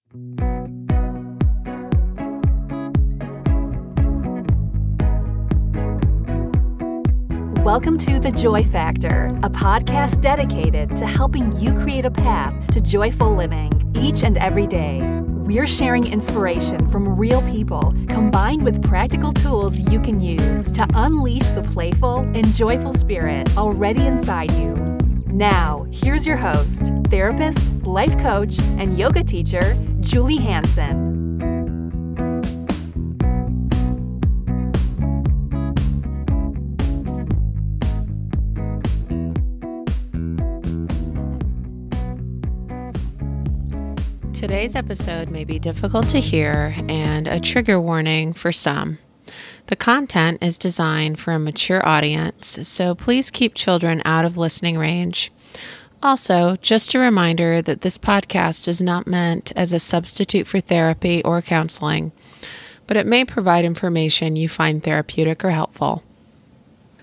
Welcome to The Joy Factor, a podcast dedicated to helping you create a path to joyful living each and every day. We're sharing inspiration from real people combined with practical tools you can use to unleash the playful and joyful spirit already inside you. Now, here's your host, therapist, life coach, and yoga teacher, Julie Hansen. Today's episode may be difficult to hear and a trigger warning for some. The content is designed for a mature audience, so please keep children out of listening range. Also, just a reminder that this podcast is not meant as a substitute for therapy or counseling, but it may provide information you find therapeutic or helpful.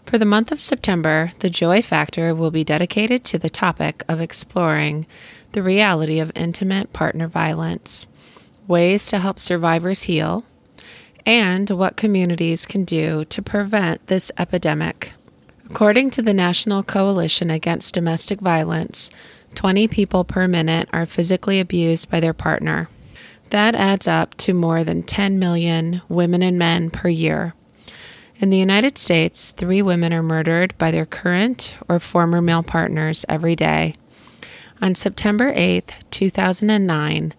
For the month of September, the Joy Factor will be dedicated to the topic of exploring the reality of intimate partner violence, ways to help survivors heal, and what communities can do to prevent this epidemic. According to the National Coalition Against Domestic Violence, 20 people per minute are physically abused by their partner. That adds up to more than 10 million women and men per year. In the United States, 3 women are murdered by their current or former male partners every day. On September 8th, 2009,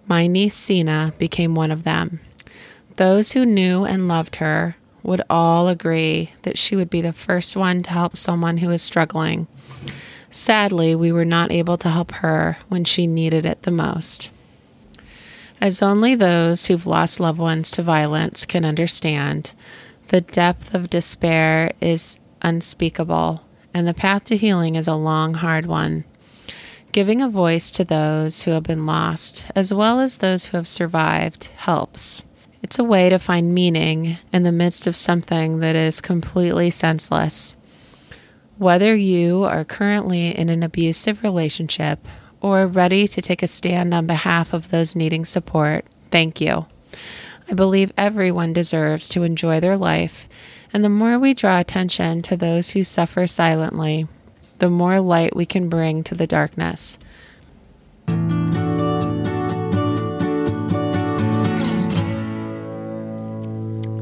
my niece Sina became one of them. Those who knew and loved her would all agree that she would be the first one to help someone who is struggling. Sadly, we were not able to help her when she needed it the most. As only those who've lost loved ones to violence can understand, the depth of despair is unspeakable, and the path to healing is a long, hard one. Giving a voice to those who have been lost, as well as those who have survived, helps. It's a way to find meaning in the midst of something that is completely senseless. Whether you are currently in an abusive relationship or ready to take a stand on behalf of those needing support, thank you. I believe everyone deserves to enjoy their life, and the more we draw attention to those who suffer silently, the more light we can bring to the darkness.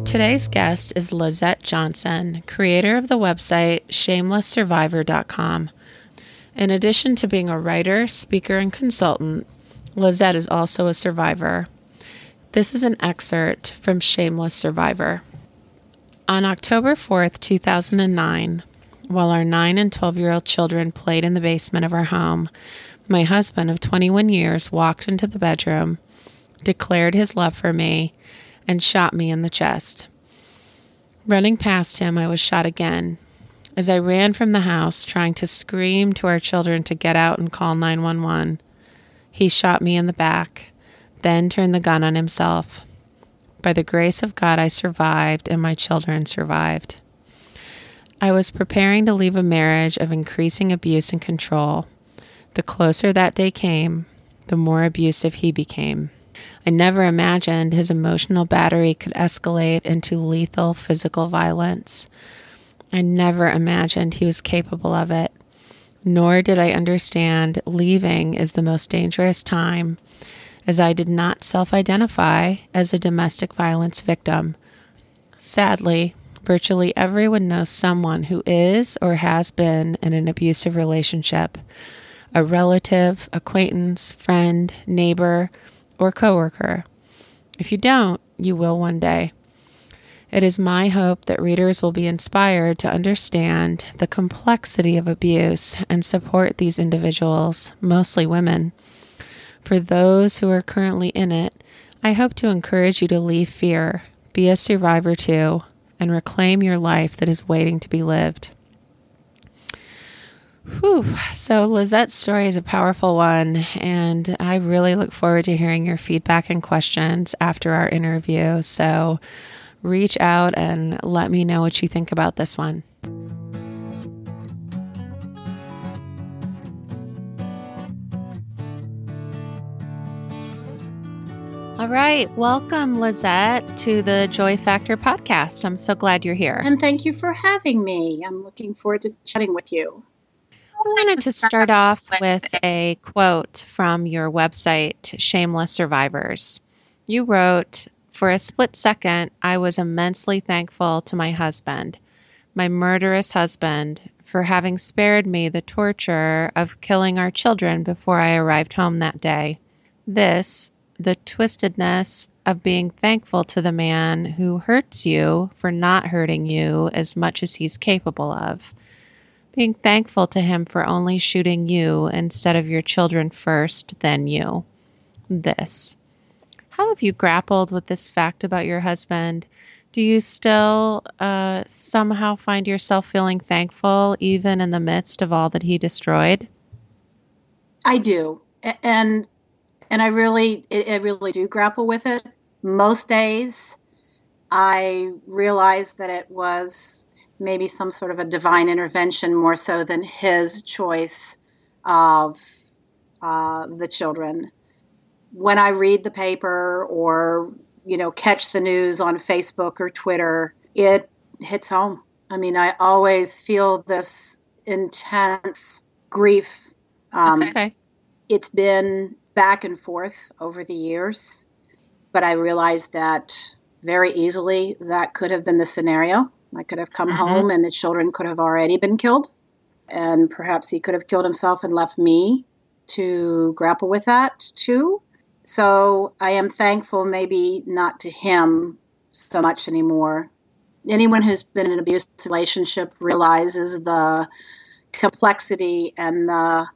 Today's guest is Lisette Johnson, creator of the website shamelesssurvivor.com. In addition to being a writer, speaker, and consultant, Lisette is also a survivor. This is an excerpt from Shameless Survivor. On October 4th, 2009, while our 9 and 12-year-old children played in the basement of our home, my husband of 21 years walked into the bedroom, declared his love for me, and shot me in the chest. Running past him, I was shot again. As I ran from the house, trying to scream to our children to get out and call 911, he shot me in the back, then turned the gun on himself. By the grace of God, I survived, and my children survived. I was preparing to leave a marriage of increasing abuse and control. The closer that day came, the more abusive he became. I never imagined his emotional battery could escalate into lethal physical violence. I never imagined he was capable of it, nor did I understand leaving is the most dangerous time, as I did not self-identify as a domestic violence victim. Sadly, virtually everyone knows someone who is or has been in an abusive relationship, a relative, acquaintance, friend, neighbor, or coworker. If you don't, you will one day. It is my hope that readers will be inspired to understand the complexity of abuse and support these individuals, mostly women. For those who are currently in it, I hope to encourage you to leave fear, be a survivor too, and reclaim your life that is waiting to be lived. So Lisette's story is a powerful one, and I really look forward to hearing your feedback and questions after our interview. So reach out and let me know what you think about this one. All right. Welcome, Lisette, to the Joy Factor podcast. I'm so glad you're here. And thank you for having me. I'm looking forward to chatting with you. I wanted to start off with a quote from your website, Shameless Survivors. You wrote, "For a split second, I was immensely thankful to my husband, my murderous husband, for having spared me the torture of killing our children before I arrived home that day. This, the twistedness of being thankful to the man who hurts you for not hurting you as much as he's capable of. Being thankful to him for only shooting you instead of your children first, then you. This." How have you grappled with this fact about your husband? Do you still somehow find yourself feeling thankful even in the midst of all that he destroyed? I do. And I really do grapple with it. Most days I realize that it was maybe some sort of a divine intervention more so than his choice of the children. When I read the paper or, catch the news on Facebook or Twitter, it hits home. I mean, I always feel this intense grief. Okay. It's been back and forth over the years, but I realized that very easily that could have been the scenario. I could have come home and the children could have already been killed. And perhaps he could have killed himself and left me to grapple with that too. So I am thankful, maybe not to him so much anymore. Anyone who's been in an abusive relationship realizes the complexity and the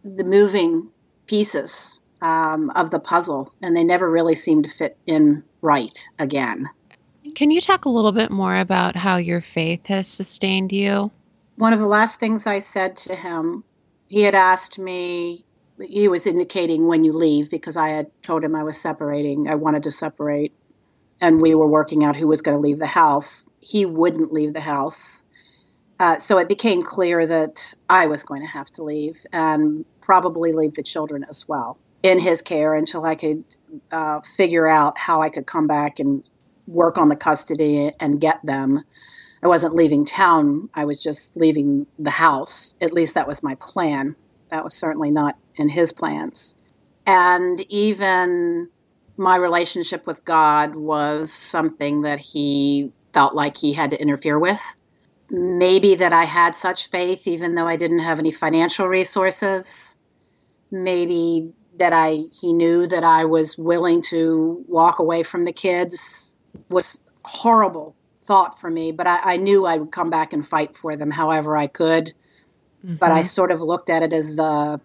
moving pieces of the puzzle, and they never really seem to fit in right again. Can you talk a little bit more about how your faith has sustained you? One of the last things I said to him, he had asked me, he was indicating when you leave, because I had told him I was separating. I wanted to separate, and we were working out who was going to leave the house. He wouldn't leave the house. So it became clear that I was going to have to leave and probably leave the children as well in his care until I could figure out how I could come back and work on the custody and get them. I wasn't leaving town. I was just leaving the house. At least that was my plan. That was certainly not in his plans. And even my relationship with God was something that he felt like he had to interfere with. Maybe that I had such faith, even though I didn't have any financial resources. Maybe that he knew that I was willing to walk away from the kids. Was horrible thought for me, but I knew I would come back and fight for them however I could. But I sort of looked at it as the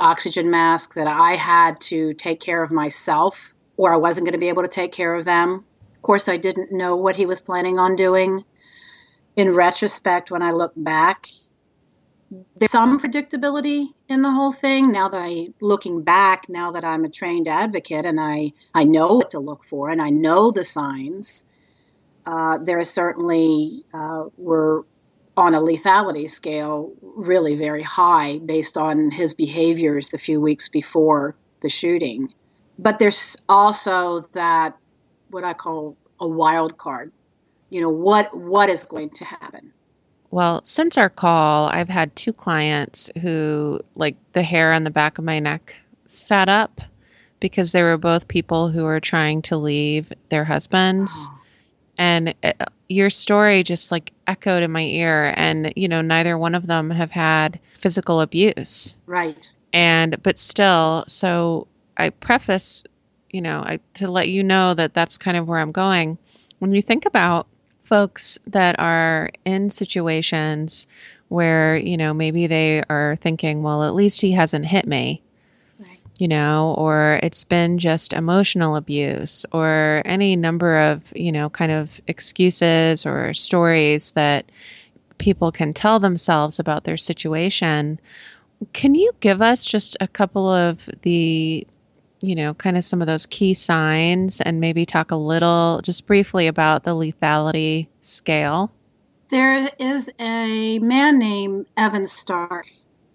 oxygen mask that I had to take care of myself, or I wasn't going to be able to take care of them. Of course, I didn't know what he was planning on doing. In retrospect, when I look back, there's some predictability in the whole thing. Looking back, now that I'm a trained advocate and I know what to look for and I know the signs, there is certainly, we're on a lethality scale really very high based on his behaviors the few weeks before the shooting. But there's also that, what I call a wild card. What is going to happen? Well, since our call, I've had 2 clients who, like, the hair on the back of my neck sat up because they were both people who were trying to leave their husbands. Oh. And your story just like echoed in my ear. And, neither one of them have had physical abuse. Right. But still, so I preface, to let you know that that's kind of where I'm going. When you think about folks that are in situations where, maybe they are thinking, well, at least he hasn't hit me, right, or it's been just emotional abuse or any number of, kind of excuses or stories that people can tell themselves about their situation. Can you give us just a couple of the kind of some of those key signs and maybe talk a little, just briefly, about the lethality scale? There is a man named Evan Stark,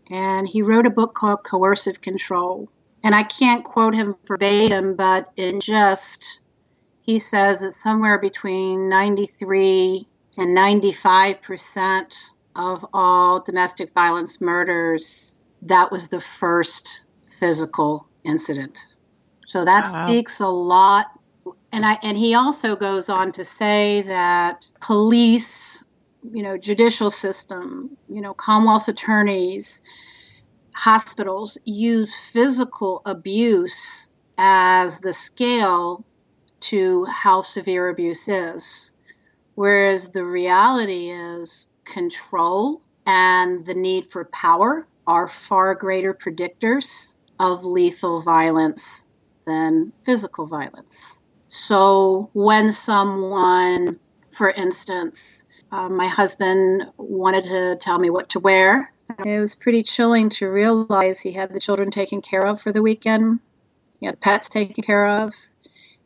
and he wrote a book called Coercive Control. And I can't quote him verbatim, but he says it's somewhere between 93 and 95% of all domestic violence murders, that was the first physical incident. So that speaks a lot. And he also goes on to say that police, judicial system, Commonwealth's attorneys, hospitals use physical abuse as the scale to how severe abuse is. Whereas the reality is control and the need for power are far greater predictors of lethal violence than physical violence. So when someone, for instance, my husband wanted to tell me what to wear, it was pretty chilling to realize he had the children taken care of for the weekend. He had pets taken care of.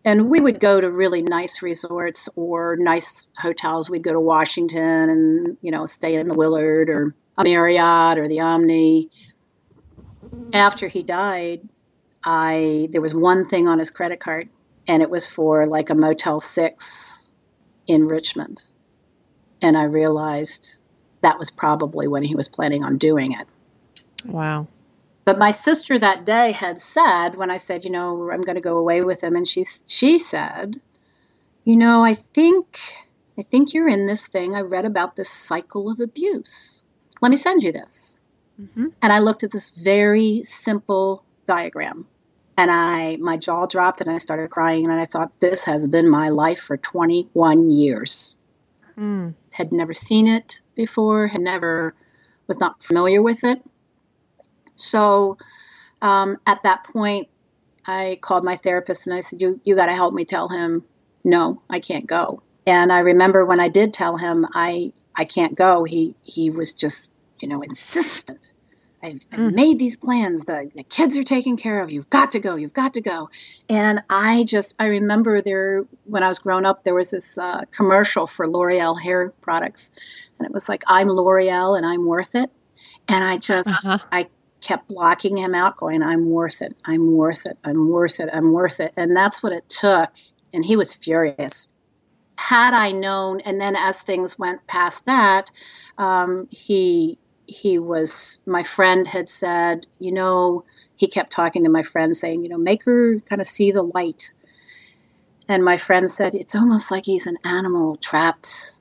And we would go to really nice resorts or nice hotels. We'd go to Washington and, stay in the Willard or a Marriott or the Omni. After he died, there was one thing on his credit card, and it was for like a Motel 6 in Richmond. And I realized that was probably when he was planning on doing it. Wow. But my sister that day had said, when I said, I'm going to go away with him, and she said, I think you're in this thing. I read about this cycle of abuse. Let me send you this. Mm-hmm. And I looked at this very simple diagram, and my jaw dropped, and I started crying, and I thought, this has been my life for 21 years. Had never seen it before, was not familiar with it. So at that point, I called my therapist and I said, you got to help me tell him, no, I can't go. And I remember when I did tell him I can't go, he was just, insistent. I've made these plans. The kids are taken care of. You've got to go. You've got to go. And I remember when I was growing up, there was this commercial for L'Oreal hair products. And it was like, I'm L'Oreal and I'm worth it. And I kept blocking him out, going, I'm worth it. I'm worth it. I'm worth it. I'm worth it. And that's what it took. And he was furious. Had I known, and then as things went past that, my friend had said, he kept talking to my friend saying, make her kind of see the light. And my friend said, it's almost like he's an animal trapped,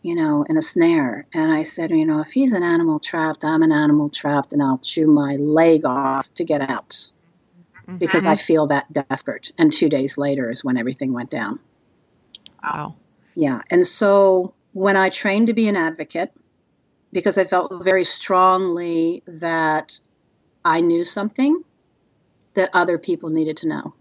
in a snare. And I said, if he's an animal trapped, I'm an animal trapped, and I'll chew my leg off to get out because I feel that desperate. And 2 days later is when everything went down. Wow. Yeah. And so when I trained to be an advocate, because I felt very strongly that I knew something that other people needed to know.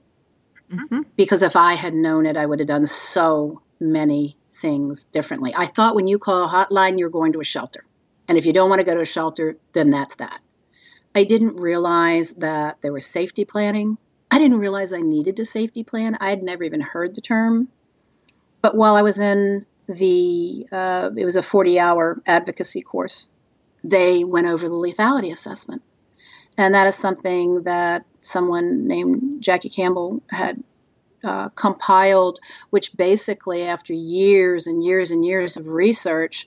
Mm-hmm. Because if I had known it, I would have done so many things differently. I thought when you call a hotline, you're going to a shelter. And if you don't want to go to a shelter, then that's that. I didn't realize that there was safety planning. I didn't realize I needed a safety plan. I had never even heard the term. But while I was in it was a 40-hour advocacy course, they went over the lethality assessment. And that is something that someone named Jackie Campbell had compiled, which basically after years and years and years of research,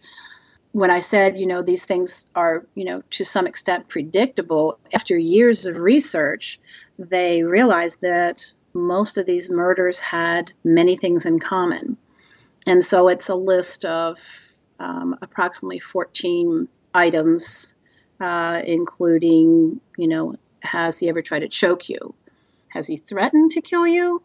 when I said, these things are, to some extent predictable, after years of research, they realized that most of these murders had many things in common. And so it's a list of approximately 14 items, including, has he ever tried to choke you? Has he threatened to kill you?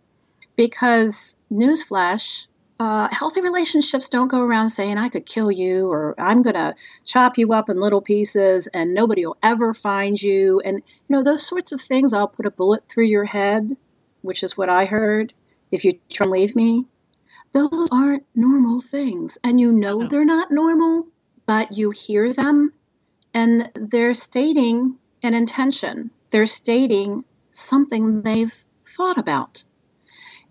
Because, newsflash, healthy relationships don't go around saying, I could kill you, or I'm going to chop you up in little pieces and nobody will ever find you. And, those sorts of things, I'll put a bullet through your head, which is what I heard, if you try and leave me. Those aren't normal things. And they're not normal, but you hear them and they're stating an intention. They're stating something they've thought about.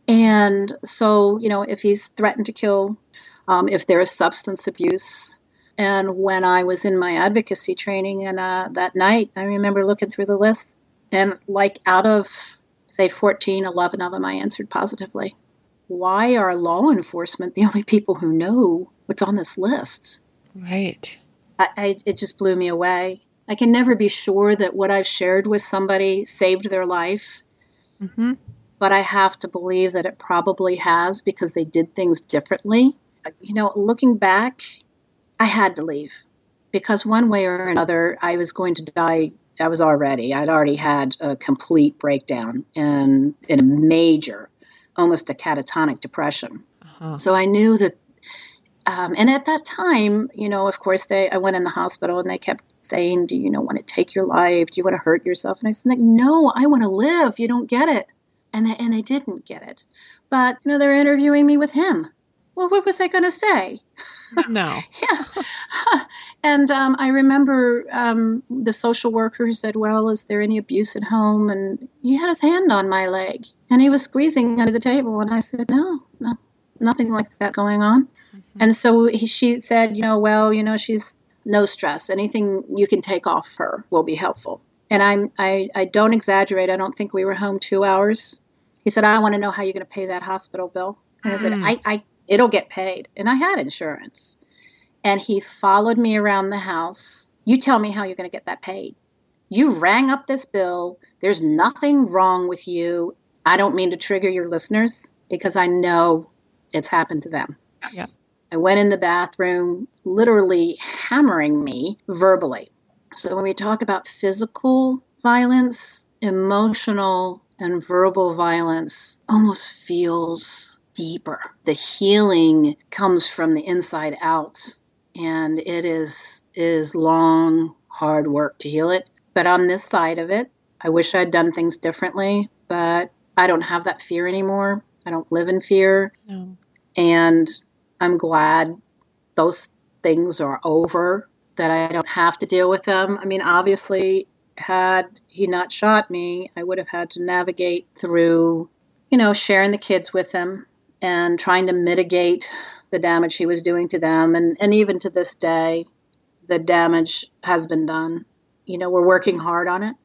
And so, if he's threatened to kill, if there is substance abuse. And when I was in my advocacy training and that night, I remember looking through the list And like out of, say, 14, 11 of them, I answered positively. Why are law enforcement the only people who know what's on this list? Right. It just blew me away. I can never be sure that what I've shared with somebody saved their life, Mm-hmm. but I have to believe that it probably has because they did things differently. Looking back, I had to leave because one way or another, I was going to die. I'd already had a complete breakdown and in a major, almost a catatonic depression. Uh-huh. So I knew that, and at that time, of course, I went in the hospital and they kept saying, do you want to take your life? Do you want to hurt yourself? And I said, no, I want to live. You don't get it. And they didn't get it. But, they're interviewing me with him. Well, what was I going to say? No. Yeah. And I remember the social worker who said, well, is there any abuse at home? And he had his hand on my leg and he was squeezing under the table. And I said, no, nothing like that going on. Mm-hmm. And so she said, she's no stress. Anything you can take off her will be helpful. And I don't exaggerate. I don't think we were home 2 hours. He said, I want to know how you're going to pay that hospital bill. And I said, it'll get paid. And I had insurance. And he followed me around the house. You tell me how you're going to get that paid. You rang up this bill. There's nothing wrong with you. I don't mean to trigger your listeners because I know it's happened to them. Yeah. I went in the bathroom, literally hammering me verbally. So when we talk about physical violence, emotional and verbal violence almost feels deeper. The healing comes from the inside out, and it is long, hard work to heal it. But on this side of it, I wish I'd done things differently, but I don't have that fear anymore. I don't live in fear. No. And I'm glad those things are over, that I don't have to deal with them. I mean, obviously, had he not shot me, I would have had to navigate through, sharing the kids with him and trying to mitigate the damage he was doing to them. And even to this day, the damage has been done. We're working hard on it,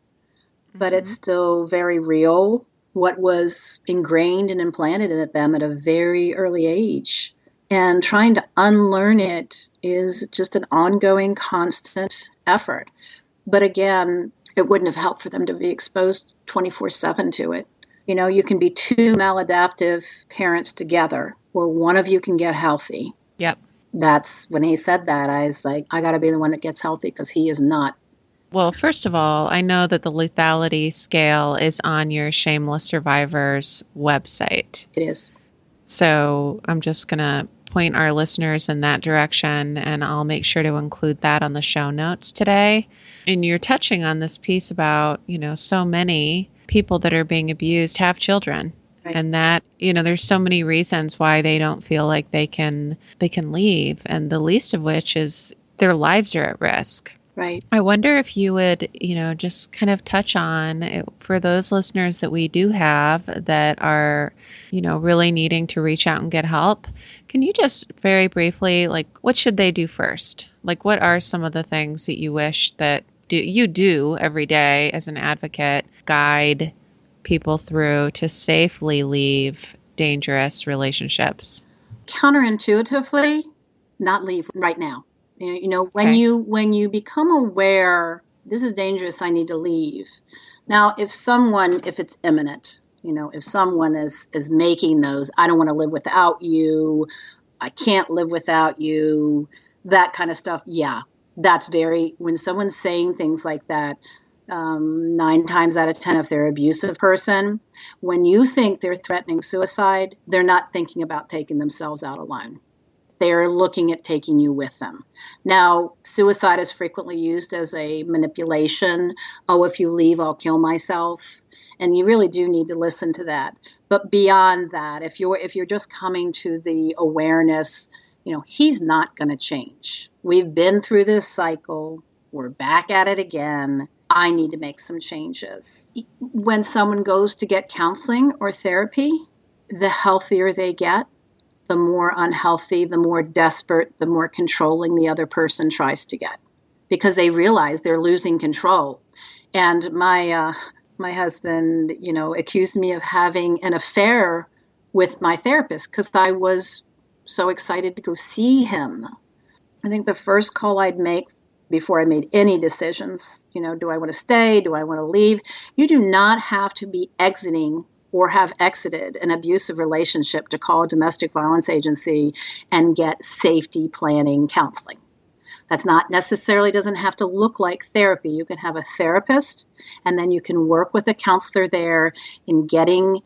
but it's still very real. What was ingrained and implanted in them at a very early age. And trying to unlearn it is just an ongoing, constant effort. But again, it wouldn't have helped for them to be exposed 24/7 to it. You can be two maladaptive parents together where one of you can get healthy. Yep. That's when he said that, I was like, I got to be the one that gets healthy because he is not. Well, first of all, I know that the lethality scale is on your Shameless Survivor's website. It is. So I'm just going to point our listeners in that direction, and I'll make sure to include that on the show notes today. And you're touching on this piece about, so many people that are being abused have children. Right. And that, there's so many reasons why they don't feel like they can leave. And the least of which is their lives are at risk. Right. I wonder if you would, just kind of touch on, for those listeners that we do have that are, really needing to reach out and get help, can you just very briefly, what should they do first? What are some of the things that you wish that you do every day as an advocate, guide people through to safely leave dangerous relationships? Counterintuitively, not leave right now. When you become aware, this is dangerous, I need to leave. Now, if it's imminent, if someone is making those, I don't want to live without you, I can't live without you, that kind of stuff. Yeah, when someone's saying things like that, 9 times out of 10, if they're an abusive person, when you think they're threatening suicide, they're not thinking about taking themselves out alone. They're looking at taking you with them. Now, suicide is frequently used as a manipulation. Oh, if you leave, I'll kill myself. And you really do need to listen to that. But beyond that, if you're just coming to the awareness, he's not going to change. We've been through this cycle. We're back at it again. I need to make some changes. When someone goes to get counseling or therapy, the healthier they get, the more unhealthy, the more desperate, the more controlling the other person tries to get, because they realize they're losing control. And my my husband, accused me of having an affair with my therapist because I was so excited to go see him. I think the first call I'd make before I made any decisions, do I want to stay? Do I want to leave? You do not have to be exiting or have exited an abusive relationship to call a domestic violence agency and get safety planning counseling. That's not necessarily doesn't have to look like therapy. You can have a therapist, and then you can work with a counselor there in getting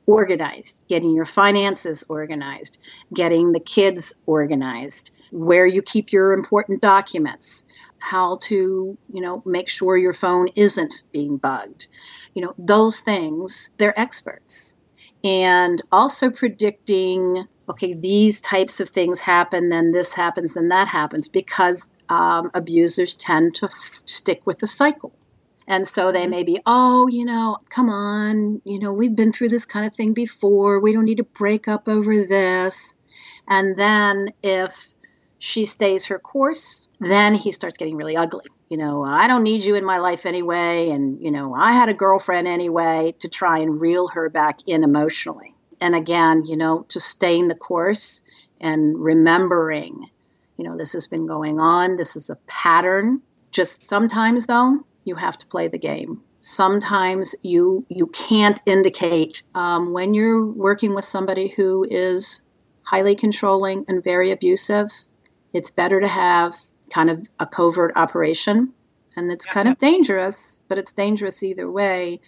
organized, getting your finances organized, getting the kids organized, where you keep your important documents, how to, make sure your phone isn't being bugged. Those things, they're experts. And also predicting, okay, these types of things happen, then this happens, then that happens, because abusers tend to stick with the cycle. And so they may be, come on, we've been through this kind of thing before. We don't need to break up over this. And then if she stays her course, then he starts getting really ugly. I don't need you in my life anyway. And, I had a girlfriend anyway, to try and reel her back in emotionally. And again, just staying the course and remembering, this has been going on. This is a pattern. Just sometimes, though, you have to play the game. Sometimes you can't indicate when you're working with somebody who is highly controlling and very abusive. It's better to have kind of a covert operation. And it's kind of dangerous, but it's dangerous either way.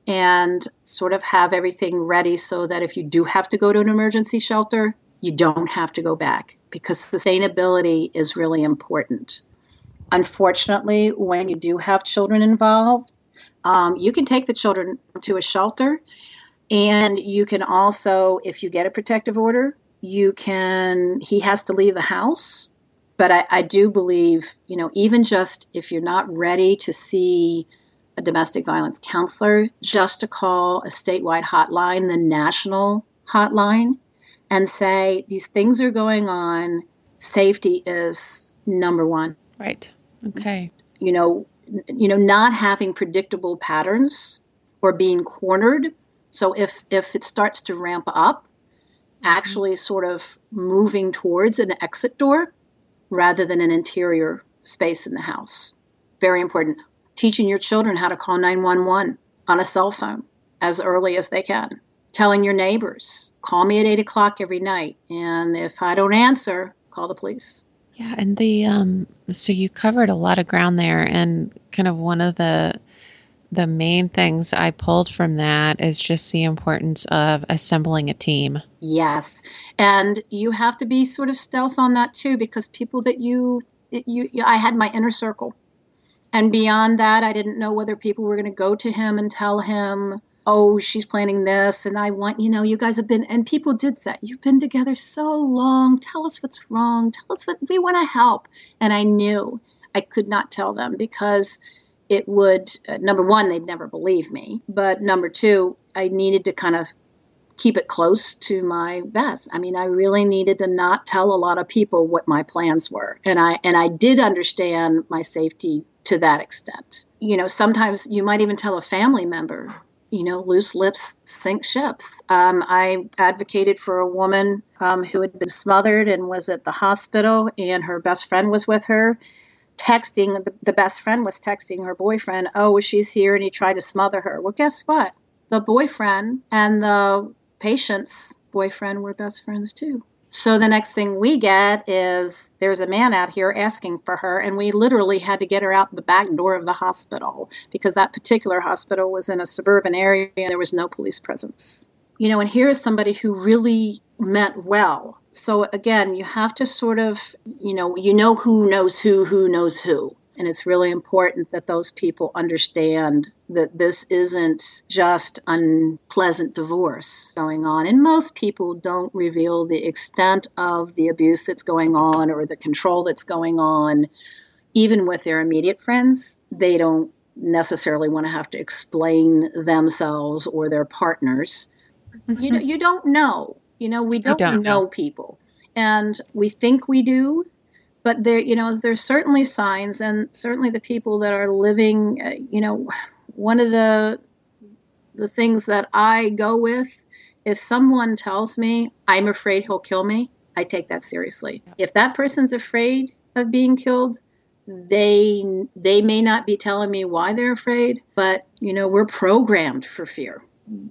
And sort of have everything ready so that if you do have to go to an emergency shelter, you don't have to go back, because sustainability is really important. Unfortunately, when you do have children involved, you can take the children to a shelter, and you can also, if you get a protective order, he has to leave the house. But I do believe, even just if you're not ready to see a domestic violence counselor, just to call a statewide hotline, the national hotline, and say, these things are going on. Safety is number one. Right. Okay. Not having predictable patterns or being cornered. So if it starts to ramp up, actually sort of moving towards an exit door rather than an interior space in the house. Very important. Teaching your children how to call 911 on a cell phone as early as they can. Telling your neighbors, call me at 8 o'clock every night. And if I don't answer, call the police. Yeah. And so you covered a lot of ground there, and kind of one of the main things I pulled from that is just the importance of assembling a team. Yes. And you have to be sort of stealth on that too, because people that I had my inner circle. And beyond that, I didn't know whether people were going to go to him and tell him, oh, she's planning this. And I want, you guys have been, and people did say, you've been together so long. Tell us what's wrong. Tell us what we want to help. And I knew I could not tell them, because it would, number one, they'd never believe me. But number two, I needed to kind of keep it close to my vest. I mean, I really needed to not tell a lot of people what my plans were. And I did understand my safety to that extent. Sometimes you might even tell a family member, loose lips sink ships. I advocated for a woman who had been smothered and was at the hospital, and her best friend was with her. The best friend was texting her boyfriend, oh, she's here, and he tried to smother her. Well, guess what? The boyfriend and the patient's boyfriend were best friends too. So the next thing we get is there's a man out here asking for her, and we literally had to get her out the back door of the hospital, because that particular hospital was in a suburban area and there was no police presence. And here is somebody who really meant well. So again, you have to sort of, who knows who knows who. And it's really important that those people understand that this isn't just unpleasant divorce going on. And most people don't reveal the extent of the abuse that's going on or the control that's going on. Even with their immediate friends, they don't necessarily want to have to explain themselves or their partners. Mm-hmm. You don't know. We don't know people. And we think we do. But there's certainly signs, and certainly the people that are living, one of the the things that I go with, if someone tells me I'm afraid he'll kill me, I take that seriously. If that person's afraid of being killed, they may not be telling me why they're afraid, but we're programmed for fear.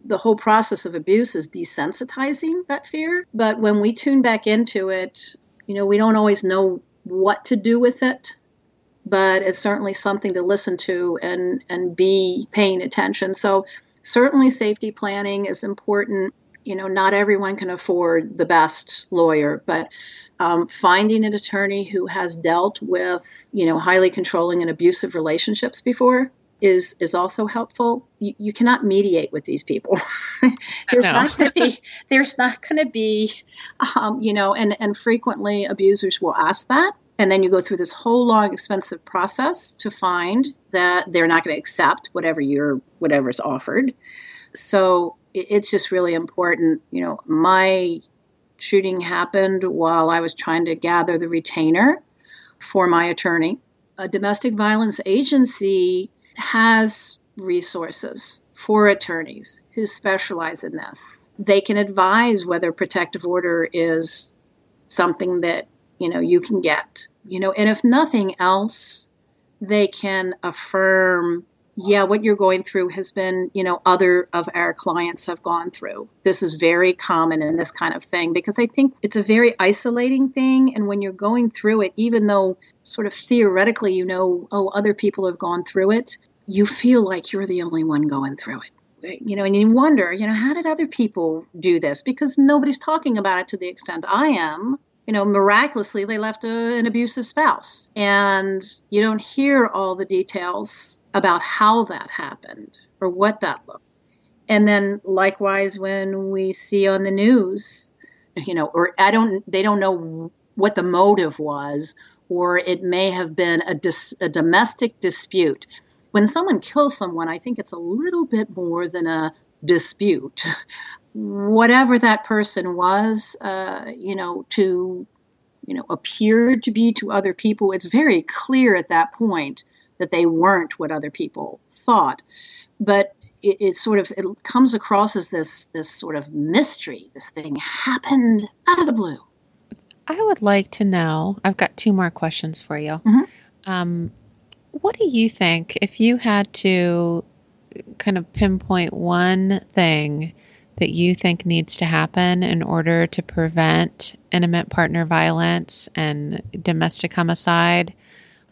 The whole process of abuse is desensitizing that fear. But when we tune back into it, we don't always know what to do with it, but it's certainly something to listen to and be paying attention. So certainly safety planning is important. Not everyone can afford the best lawyer, but finding an attorney who has dealt with, highly controlling and abusive relationships before is also helpful. You cannot mediate with these people. There's not going to be, and frequently abusers will ask that. And then you go through this whole long, expensive process to find that they're not going to accept whatever's offered. So it's just really important. My shooting happened while I was trying to gather the retainer for my attorney. A domestic violence agency has resources for attorneys who specialize in this. They can advise whether protective order is something that, you can get, and if nothing else, they can affirm, what you're going through has been, other of our clients have gone through. This is very common in this kind of thing, because I think it's a very isolating thing. And when you're going through it, even though sort of theoretically, other people have gone through it, you feel like you're the only one going through it. And you wonder, how did other people do this? Because nobody's talking about it to the extent I am. Miraculously, they left an abusive spouse. And you don't hear all the details about how that happened or what that looked. And then likewise, when we see on the news, or they don't know what the motive was, or it may have been a domestic dispute. When someone kills someone, I think it's a little bit more than a dispute. Whatever that person was, appeared to be to other people, it's very clear at that point that they weren't what other people thought. But it comes across as this sort of mystery. This thing happened out of the blue. I would like to know, I've got 2 more questions for you. Mm-hmm. What do you think, if you had to kind of pinpoint one thing that you think needs to happen in order to prevent intimate partner violence and domestic homicide?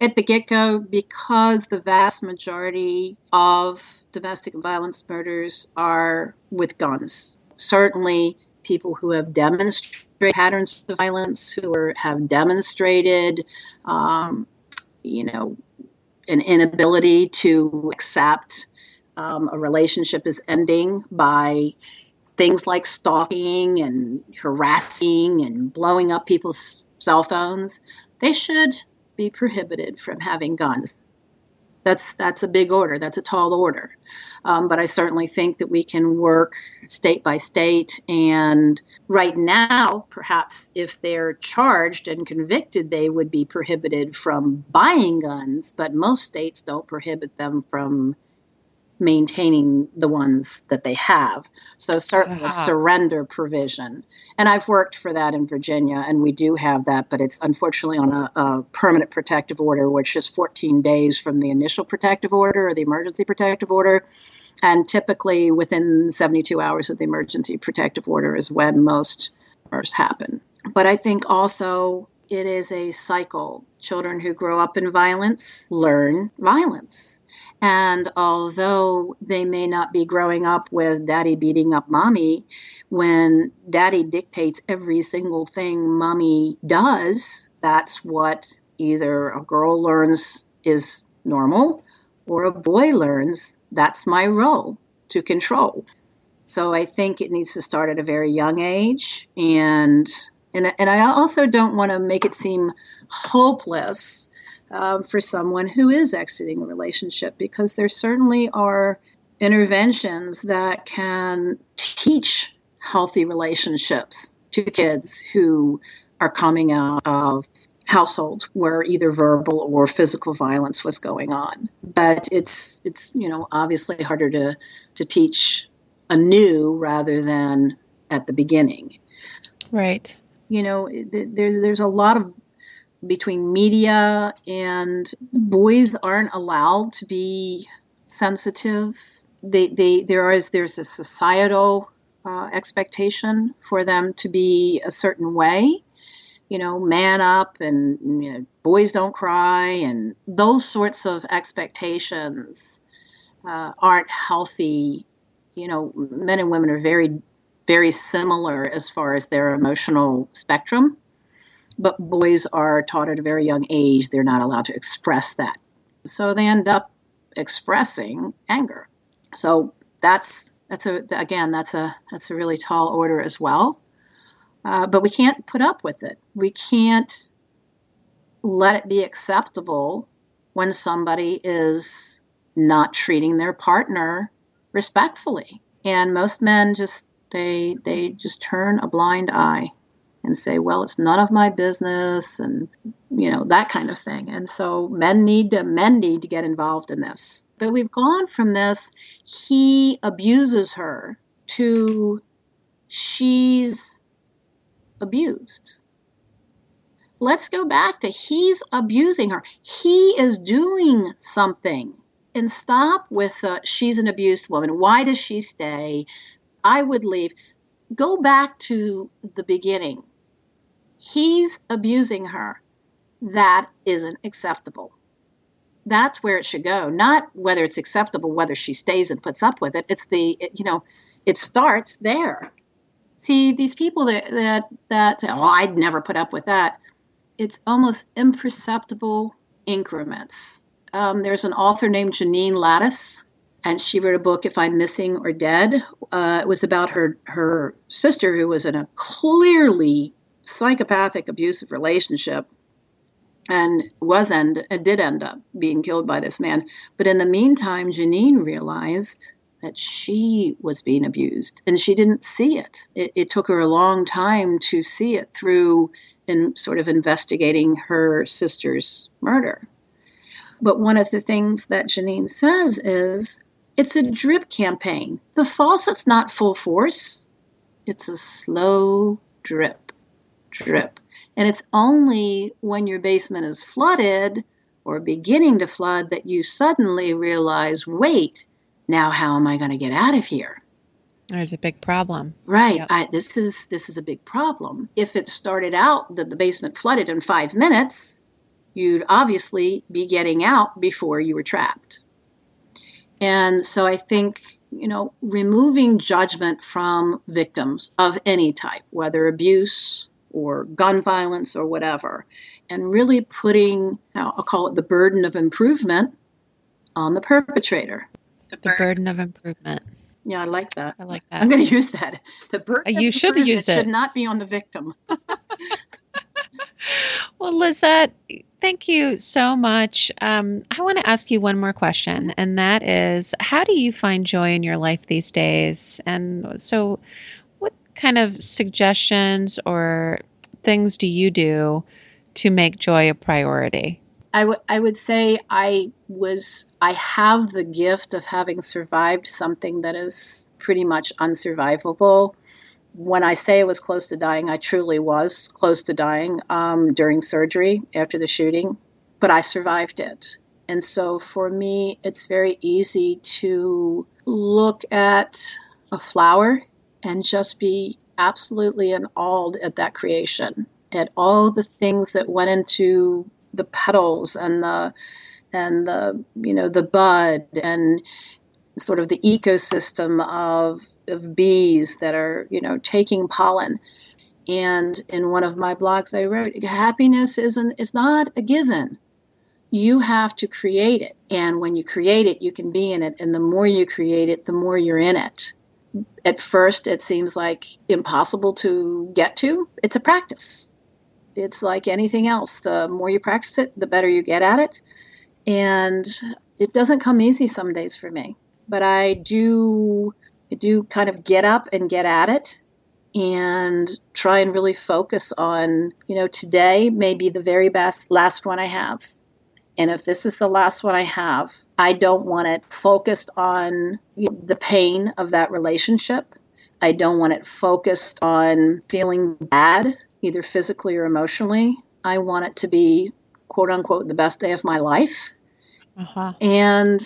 At the get-go, because the vast majority of domestic violence murders are with guns. Certainly people who have demonstrated patterns of violence, have demonstrated, an inability to accept a relationship is ending by things like stalking and harassing and blowing up people's cell phones, they should be prohibited from having guns. That's a big order. That's a tall order. But I certainly think that we can work state by state. And right now, perhaps if they're charged and convicted, they would be prohibited from buying guns. But most states don't prohibit them from maintaining the ones that they have. So certainly a surrender provision. And I've worked for that in Virginia, and we do have that, but it's unfortunately on a permanent protective order, which is 14 days from the initial protective order or the emergency protective order. And typically within 72 hours of the emergency protective order is when most murders happen. But I think also it is a cycle. Children who grow up in violence learn violence. And although they may not be growing up with daddy beating up mommy, when daddy dictates every single thing mommy does, that's what either a girl learns is normal or a boy learns that's my role to control. So I think it needs to start at a very young age. And I also don't want to make it seem hopeless for someone who is exiting a relationship, because there certainly are interventions that can teach healthy relationships to kids who are coming out of households where either verbal or physical violence was going on. But it's obviously harder to teach anew rather than at the beginning. Right. There's a lot of between media and boys aren't allowed to be sensitive. There's a societal expectation for them to be a certain way. Man up and, boys don't cry, and those sorts of expectations aren't healthy. Men and women are very, very similar as far as their emotional spectrum, but boys are taught at a very young age they're not allowed to express that. So they end up expressing anger. So that's a really tall order as well. But we can't put up with it. We can't let it be acceptable when somebody is not treating their partner respectfully. And most men they just turn a blind eye and say, well, it's none of my business, and that kind of thing. And so men need to get involved in this. But we've gone from this, he abuses her, to she's abused. Let's go back to he's abusing her. He is doing something. And stop with she's an abused woman. Why does she stay? I would leave. Go back to the beginning. He's abusing her. That isn't acceptable. That's where it should go. Not whether it's acceptable, whether she stays and puts up with it. It starts there. See, these people that say, oh, I'd never put up with that. It's almost imperceptible increments. There's an author named Janine Lattis, and she wrote a book, If I'm Missing or Dead. It was about her sister, who was in a clearly psychopathic, abusive relationship and did end up being killed by this man. But in the meantime, Janine realized that she was being abused, and she didn't see it. It took her a long time to see it through in sort of investigating her sister's murder. But one of the things that Janine says is, it's a drip campaign. The faucet's not full force. It's a slow drip. And it's only when your basement is flooded or beginning to flood that you suddenly realize, wait, now how am I going to get out of here? There's a big problem. Right. Yep. This is a big problem. If it started out that the basement flooded in 5 minutes, you'd obviously be getting out before you were trapped. And so I think, removing judgment from victims of any type, whether abuse or gun violence or whatever, and really putting, I'll call it the burden of improvement on the perpetrator. The burden of improvement. Yeah, I like that. I like that. I'm going to use that. The burden You of should improvement use it. should not be on the victim. Well, Lisette, thank you so much. I want to ask you one more question, and that is, how do you find joy in your life these days? And so what kind of suggestions or things do you do to make joy a priority? I would say I have the gift of having survived something that is pretty much unsurvivable. When I say I was close to dying, I truly was close to dying during surgery after the shooting, but I survived it. And so for me, it's very easy to look at a flower and just be absolutely enthralled at that creation, at all the things that went into the petals and the bud and sort of the ecosystem of bees that are, taking pollen. And in one of my blogs, I wrote, happiness is not a given. You have to create it. And when you create it, you can be in it. And the more you create it, the more you're in it. At first, it seems like impossible to get to. It's a practice. It's like anything else. The more you practice it, the better you get at it. And it doesn't come easy some days for me. But I do kind of get up and get at it. and try and really focus on, today may be the very last one I have. And if this is the last one I have, I don't want it focused on the pain of that relationship. I don't want it focused on feeling bad, either physically or emotionally. I want it to be, quote unquote, the best day of my life. Uh-huh. And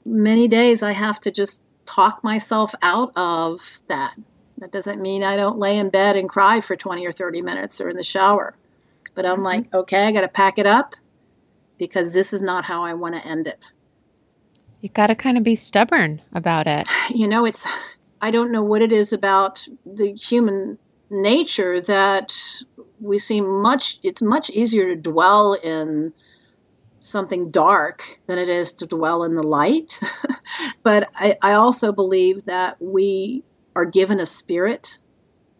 many days I have to just talk myself out of that. That doesn't mean I don't lay in bed and cry for 20 or 30 minutes or in the shower. But I'm like, okay, I got to pack it up because this is not how I want to end it. You got to kind of be stubborn about it. I don't know what it is about the human nature that it's much easier to dwell in something dark than it is to dwell in the light. But I also believe that we are given a spirit,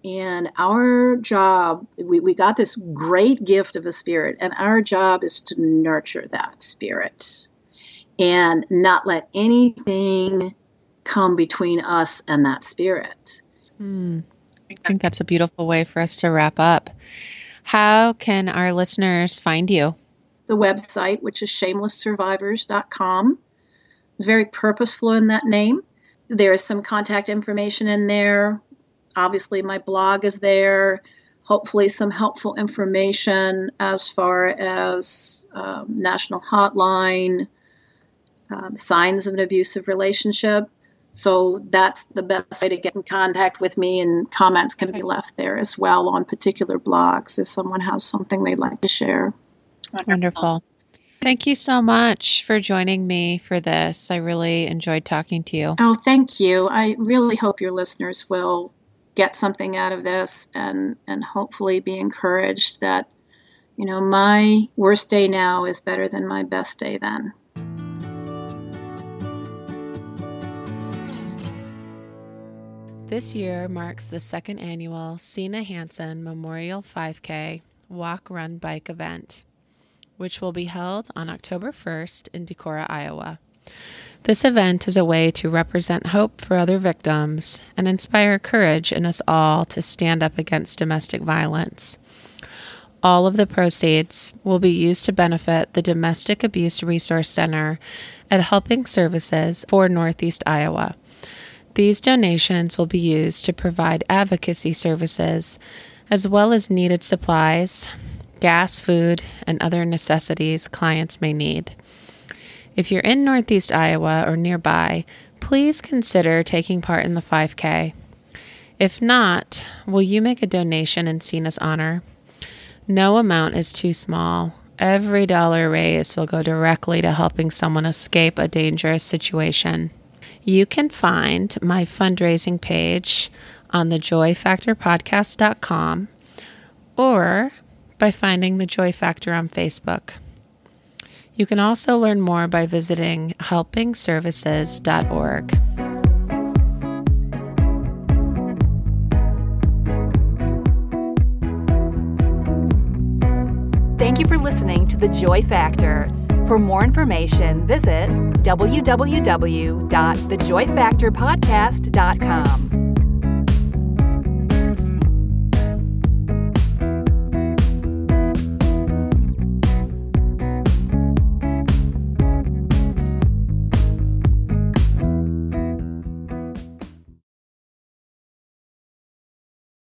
and our job, we got this great gift of a spirit, and our job is to nurture that spirit and not let anything come between us and that spirit. I think that's a beautiful way for us to wrap up. How can our listeners find you? The website, which is shamelesssurvivors.com. It's very purposeful in that name. There is some contact information in there. Obviously, my blog is there. Hopefully, some helpful information as far as national hotline, signs of an abusive relationship. So that's the best way to get in contact with me, and comments can be left there as well on particular blogs if someone has something they'd like to share. Wonderful. Thank you so much for joining me for this. I really enjoyed talking to you. Oh, thank you. I really hope your listeners will get something out of this and hopefully be encouraged that, my worst day now is better than my best day then. This year marks the second annual Sina Hansen Memorial 5K Walk, Run, Bike event, which will be held on October 1st in Decorah, Iowa. This event is a way to represent hope for other victims and inspire courage in us all to stand up against domestic violence. All of the proceeds will be used to benefit the Domestic Abuse Resource Center at Helping Services for Northeast Iowa. These donations will be used to provide advocacy services as well as needed supplies, gas, food, and other necessities clients may need. If you're in Northeast Iowa or nearby, please consider taking part in the 5K. If not, will you make a donation in Sina's honor? No amount is too small. Every dollar raised will go directly to helping someone escape a dangerous situation. You can find my fundraising page on thejoyfactorpodcast.com or by finding The Joy Factor on Facebook. You can also learn more by visiting helpingservices.org. Thank you for listening to The Joy Factor. For more information, visit www.thejoyfactorpodcast.com.